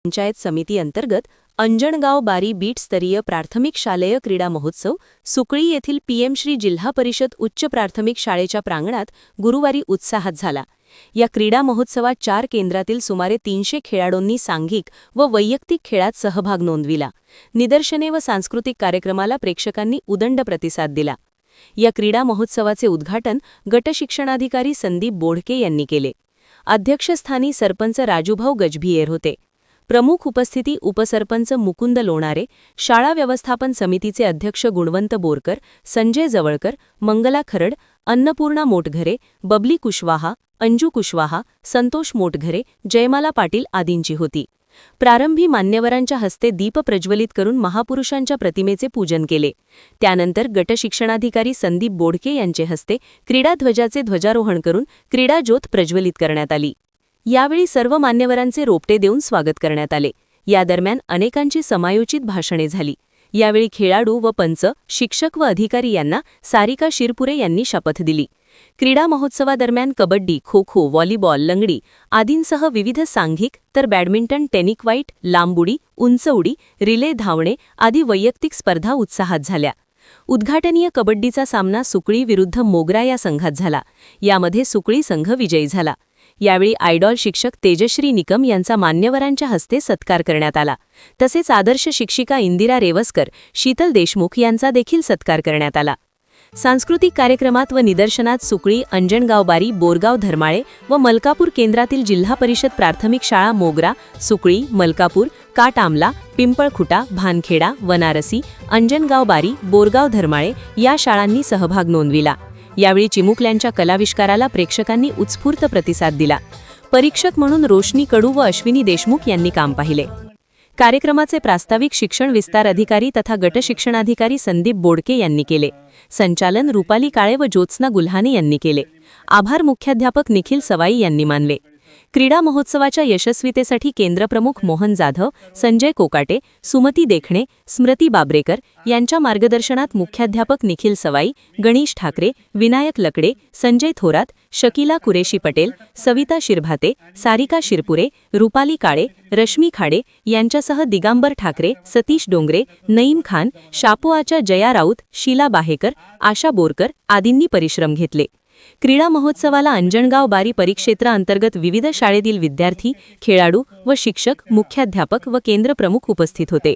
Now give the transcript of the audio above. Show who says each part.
Speaker 1: पंचायत समिती अंतर्गत अंजणगाव बारी बीट स्तरीय प्राथमिक शालेय क्रीडा महोत्सव सुकळी येथील पीएम श्री जिल्हा परिषद उच्च प्राथमिक शाळेच्या प्रांगणात गुरुवारी उत्साहात झाला। या क्रीडा महोत्सवात 4 केंद्रातील सुमारे 300 खेळाडूंनी सांघिक व वैयक्तिक खेळात सहभाग नोंदविला। निदर्शने व सांस्कृतिक कार्यक्रमाला प्रेक्षकांनी उदंड प्रतिसाद दिला। या क्रीडा महोत्सवाचे उद्घाटन गट शिक्षणाधिकारी संदीप बोडके यांनी केले। अध्यक्षस्थानी सरपंच राजूभाऊ गजभियर होते। प्रमुख उपस्थिती उपसरपंच मुकुंद लोणारे, शाळा व्यवस्थापन समितीचे अध्यक्ष गुणवंत बोरकर, संजय जवळकर, मंगला खरड, अन्नपूर्णा मोटघरे, बबली कुशवाहा, अंजू कुशवाहा, संतोष मोटघरे, जयमाला पाटील आदींची होती। प्रारंभी मान्यवरांच्या हस्ते दीप प्रज्वलित करून महापुरुषांच्या प्रतिमेचे पूजन केले। त्यानंतर गट शिक्षणाधिकारी संदीप बोडके यांचे हस्ते क्रीडा ध्वजाचे ध्वजारोहण करून क्रीडा ज्योत प्रज्वलित करण्यात आली। यावेळी सर्व मान्यवरांचे रोपटे देऊन स्वागत करण्यात आले। या दरम्यान अनेकांची समायोजित भाषणे झाली। यावेळी खेळाडू व पंच, शिक्षक व अधिकारी यांना सारिका शिरपुरे यांनी शपथ दिली। क्रीडा महोत्सवादरम्यान कबड्डी, खो-खो, व्हॉलीबॉल, लंगडी आदींसह विविध सांघिक तर बॅडमिंटन, टेनिक्वाईट, लांब उडी, उंच उडी, रिले धावणे आदी वैयक्तिक स्पर्धा उत्साहात झाल्या। उद्घाटनीय कबड्डीचा सामना सुकळी विरुद्ध मोगरा या संघात झाला। यामध्ये सुकळी संघ विजयी झाला। यावेळी आयडॉल शिक्षक तेजश्री निकम यांचा मान्यवरांच्या हस्ते सत्कार करण्यात आला। तसेच आदर्श शिक्षिका इंदिरा रेवस्कर, शीतल देशमुख यांचा देखील सत्कार करण्यात आला। सांस्कृतिक कार्यक्रमात व निदर्शनात सुकळी, अंजणगाव बारी, बोरगाव धर्माळे व मलकापूर केंद्रातील जिल्हा परिषद प्राथमिक शाळा मोगरा, सुकळी, मलकापूर, काटआमला, पिंपळखुटा, भानखेडा, वनारसी, अंजणगाव बारी, बोरगाव धर्माळे या शाळांनी सहभाग नोंदविला। यावेळी चिमुकल्यांच्या कलाविष्काराला प्रेक्षकांनी उत्स्फूर्त प्रतिसाद दिला। परीक्षक म्हणून रोशनी कडू व अश्विनी देशमुख यांनी काम पाहिले। कार्यक्रमाचे प्रास्ताविक शिक्षण विस्तार अधिकारी तथा गट शिक्षणाधिकारी संदीप बोडके यांनी केले। संचालन रुपाली काळे व ज्योत्स्ना गुल्हाने यांनी केले। आभार मुख्याध्यापक निखिल सवाई यांनी मानले। क्रीडा महोत्सवाच्या यशस्वीतेसाठी केंद्रप्रमुख मोहन जाधव, संजय कोकाटे, सुमती देखणे, स्मृती बाबरेकर यांच्या मार्गदर्शनात मुख्याध्यापक निखिल सवाई, गणेश ठाकरे, विनायक लकडे, संजय थोरात, शकीला कुरेशी पटेल, सविता शिरभाते, सारिका शिरपुरे, रुपाली काळे, रश्मी खाडे यांच्यासह दिगांबर ठाकरे, सतीश डोंगरे, नईम खान, शापोआच्या जया राऊत, शीला बाहेकर, आशा बोरकर आदींनी परिश्रम घेतले। क्रीडा महोत्सवाला अंजणगाव बारी परिक्षेत्र अंतर्गत विविध शाळेतील विद्यार्थी, खेळाडू व शिक्षक, मुख्याध्यापक व केंद्रप्रमुख उपस्थित होते।